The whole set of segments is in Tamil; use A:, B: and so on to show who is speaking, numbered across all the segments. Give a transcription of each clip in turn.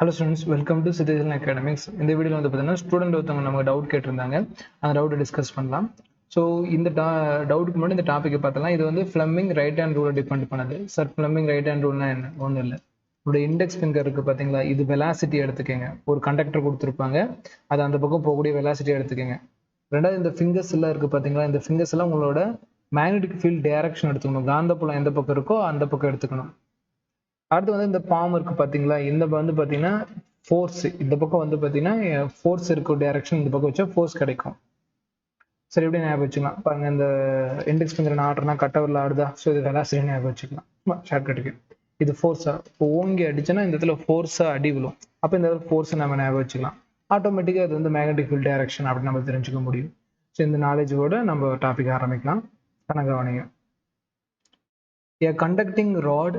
A: Hello students, welcome to citizen academics. இந்த வீடியோவில் வந்து பார்த்தீங்கன்னா ஸ்டூடெண்ட் ஒருத்தவங்க நமக்கு டவுட் கேட்டிருந்தாங்க. அந்த டவுட்டை டிஸ்கஸ் பண்ணலாம். ஸோ இந்த டவுட்டுக்கு முன்னாடி இந்த டாப்பிக்கை பார்த்தலாம். இது வந்து ஃப்ளெமிங் ரைட் ஹேண்ட் ரூலை டிபெண்ட் பண்ணுது. சார், ஃப்ளெமிங் ரைட் ஹேண்ட் ரூல்னா என்ன? ஒன்றும் இல்லை. உங்களோட இண்டெக்ஸ் ஃபிங்கர் இருக்குது பார்த்தீங்களா, இது வெலாசிட்டி எடுத்துக்கோங்க. ஒரு கண்டக்டர் கொடுத்துருப்பாங்க, அது அந்த பக்கம் போகக்கூடிய வெலாசிட்டி எடுத்துக்கோங்க. ரெண்டாவது, இந்த ஃபிங்கர்ஸ் எல்லாம் இருக்குது பார்த்தீங்களா, இந்த ஃபிங்கர்ஸ் எல்லாம் உங்களோட மேக்னெட்டிக் ஃபீல்ட் டைரக்ஷன் எடுத்துக்கணும். காந்தப்புலம் எந்த பக்கம் இருக்கோ அந்த பக்கம் எடுத்துக்கணும். அடுத்து வந்து இந்த பாம் இருக்கு பாத்தீங்களா, இந்த வந்து பாத்தீங்கன்னா ஃபோர்ஸ், இந்த பக்கம் வந்து பாத்தீங்கன்னா ஃபோர்ஸ் இருக்க டைரக்ஷன், இந்த பக்கம் வச்சா ஃபோர்ஸ் கிடைக்கும். சரி, எப்படி ஞாபகம் வச்சுக்கலாம் பாருங்க. இந்த இண்டெக்ஸ் ஃபிங்கர் ஆடுறனா கட்டவரில் ஆடுதா, ஸோ இது வெலாசிட்டி ஞாபகம் வச்சுக்கலாம் ஷார்ட்கட்டுக்கு. இது ஃபோர்ஸா, இப்போ ஓங்கி அடிச்சோன்னா இந்த இடத்துல ஃபோர்ஸா அடி விழும். அப்போ இந்த ஃபோர்ஸை நம்ம ஞாபகம் வச்சுக்கலாம். ஆட்டோமேட்டிக்காக அது வந்து மேக்னெட்டிக் ஃபீல்ட் டைரக்ஷன் அப்படின்னு நம்ம தெரிஞ்சுக்க முடியும். ஸோ இந்த நாலேஜோட நம்ம டாபிக் ஆரம்பிக்கலாம். கவனிங்க. A conducting rod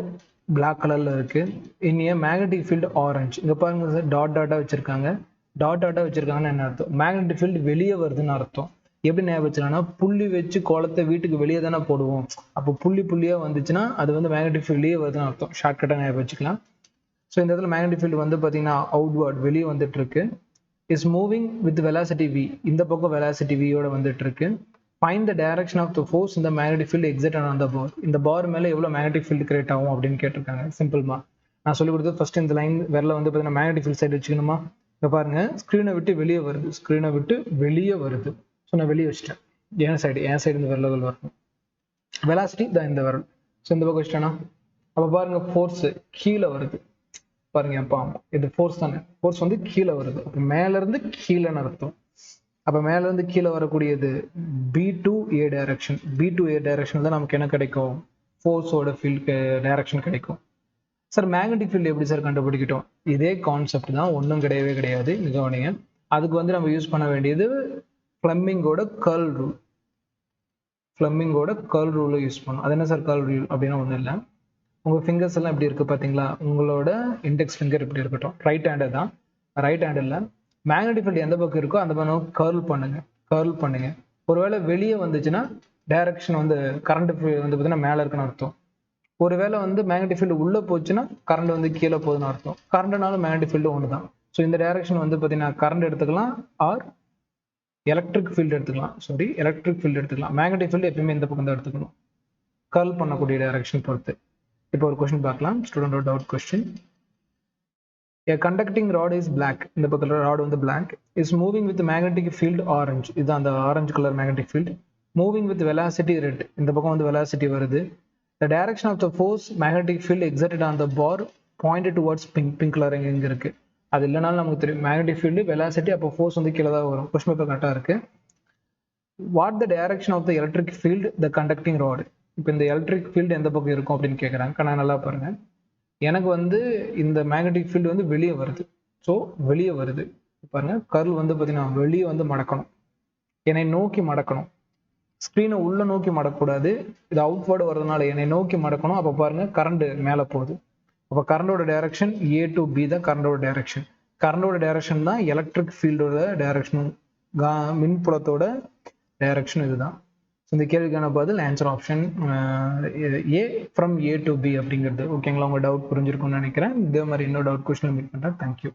A: black கலர்ல இருக்கு. in a magnetic field orange. இங்க பாருங்க சார், டாட்டா வச்சிருக்காங்க. டாட்டா வச்சிருக்காங்கன்னு என்ன அர்த்தம்? மேக்னெட்டிக் ஃபீல்டு வெளியே வருதுன்னு அர்த்தம். எப்படி ஞாபகம் வச்சுக்கலாம்னா, புள்ளி வச்சு கோலத்தை வீட்டுக்கு வெளியே தானே போடுவோம். அப்போ புள்ளியா வந்துச்சுன்னா அது வந்து மேக்னெட்டிக் ஃபீல்ட் வெளியே வருதுன்னு அர்த்தம். ஷார்ட்கட்டா ஞாபகம் வச்சுக்கலாம். ஸோ இந்த இடத்துல மேக்னெட்டிக் ஃபீல்டு வந்து பார்த்தீங்கன்னா அவுட்வர்ட், வெளியே வந்துட்டு இருக்கு. Is moving with velocity v. இந்த பக்கம் வெலாசிட்டி v-யோட வந்துட்டு இருக்கு. Find the direction of the force in the magnetic field exerted on the bar. இந்த பார் மேல எவ்வளவு மேக்னெட்டிக் ஃபீல்ட் கிரியேட் ஆகும் அப்படின்னு கேட்டிருக்காங்க. சிம்பிள்மா, நான் சொல்லி கொடுத்தது ஃபர்ஸ்ட் இந்த லைன் வரல வந்து பார்த்தீங்கன்னா மேக்னெட்டிக் ஃபீல்ட் சைடு வச்சுக்கணுமா. இப்போ பாருங்க, ஸ்க்ரீனை விட்டு வெளியே வருது, ஸ்க்ரீனை விட்டு வெளியே வருது. ஸோ நான் வெளியே வச்சுட்டேன். என் சைடு இந்த விரல்கள் வரணும். வெலாசிட்டி தான் இந்த விரல். ஸோ இந்த பக்கம் வச்சுட்டேன்னா அப்போ பாருங்க, ஃபோர்ஸ் கீழே வருது. பாருங்க அப்பா, இது ஃபோர்ஸ் தானே, ஃபோர்ஸ் வந்து கீழே வருது. அப்போ மேல இருந்து கீழேன்னு அர்த்தம். அப்போ மேல இருந்து கீழே வரக்கூடியது B2A டைரக்ஷன். B2A டைரக்ஷன் தான் நமக்கு என்ன கிடைக்கும்? ஃபோர்ஸோட ஃபீல்ட் டைரக்ஷன் கிடைக்கும். சார், மேக்னெட்டிக் ஃபீல்டு எப்படி சார் கண்டுபிடிக்கிட்டோம்? இதே கான்செப்ட் தான், ஒன்றும் கிடையவே கிடையாது. கவனிங்க, அதுக்கு வந்து நம்ம யூஸ் பண்ண வேண்டியது ஃப்ளெமிங்கோட கர்ல் ரூல். ஃப்ளெமிங்கோட கர்ல் ரூலை யூஸ் பண்ணணும். அது என்ன சார் கர்ல் ரூல் அப்படின்னா? ஒன்றும் இல்லை. உங்கள் ஃபிங்கர்ஸ் எல்லாம் எப்படி இருக்குது பார்த்தீங்களா? உங்களோட இண்டெக்ஸ் ஃபிங்கர் இப்படி இருக்கட்டும். ரைட் ஹேண்டு தான். ரைட் ஹேண்டில் மேக்னெட்டிக் ஃபீல்டு எந்த பக்கம் இருக்கோ அந்த பக்கம் கர்ல் பண்ணுங்க. ஒருவேளை வெளியே வந்துச்சுன்னா டைரக்ஷன் வந்து கரண்ட் வந்து பார்த்தீங்கன்னா மேலே இருக்குன்னு அர்த்தம். ஒருவேளை வந்து மேக்னெட்டிக் ஃபீல்டு உள்ளே போச்சுன்னா கரண்ட் வந்து கீழே போகுதுன்னு அர்த்தம். கரண்ட்னாலும் மேக்னெட்டிக் ஃபீல்டு ஒன்று தான். ஸோ இந்த டைரக்ஷன் வந்து பார்த்தீங்கன்னா கரண்ட் எடுத்துக்கலாம், ஆர் எலக்ட்ரிக் ஃபீல்டு எடுத்துக்கலாம். மேக்னெட்டிக் ஃபீல்டு எப்பயுமே இந்த பக்கம் தான் எடுத்துக்கணும், கர்ல் பண்ணக்கூடிய டைரக்ஷன் பொறுத்து. இப்போ ஒரு கொஸ்டின் பார்க்கலாம். ஸ்டூடெண்டோட doubt question. A conducting rod is black. இந்த பக்கத்துல ராட் வந்து black is moving with magnetic field orange. இது அந்த orange colour magnetic field. Moving with velocity red. இந்த பக்கம் வந்து velocity வருது. The direction of the force magnetic field exerted on the bar pointed towards pink colour எங்க இருக்கு. அது இல்லைனாலும் நமக்கு தெரியும், மேக்னெட்டிக் ஃபீல்டு வெலாசிட்டி, அப்போ ஃபோர்ஸ் வந்து கீழே தான் வரும். கொஸ்டின் பேப்பர் கரெக்டாக இருக்கு. What the direction of the electric field the conducting rod. இப்போ இந்த எலக்ட்ரிக் ஃபீல்டு எந்த பக்கம் இருக்கும் அப்படின்னு கேட்குறாங்க. நான் நல்லா பாருங்க, எனக்கு வந்து இந்த மேக்னெட்டிக் ஃபீல்டு வந்து வெளியே வருது. ஸோ வெளியே வருது பாருங்க, கர்ல் வந்து பார்த்தீங்கன்னா வெளியே வந்து மடக்கணும், என்னை நோக்கி மடக்கணும். ஸ்க்ரீனை உள்ள நோக்கி மடக்கக்கூடாது, இது அவுட்வர்டு வர்றதுனால என்னை நோக்கி மடக்கணும். அப்போ பாருங்க, கரண்ட் மேலே போகுது. அப்போ கரண்டோட டைரக்ஷன் A to B தான் கரண்டோட டைரக்ஷன். கரண்டோட டைரக்ஷன் தான் எலக்ட்ரிக் ஃபீல்டோட டைரக்ஷனும், மின்புலத்தோட டைரக்ஷன் இதுதான். இந்த கேள்விக்கான பதில் answer option A from A to B அப்படிங்கிறது. ஓகேங்களா? உங்க டவுட் புரிஞ்சிருக்கும்னு நினைக்கிறேன். இதே மாதிரி இன்னொரு டவுட் கொஸ்டின் மீட் பண்றேன். தேங்க்யூ.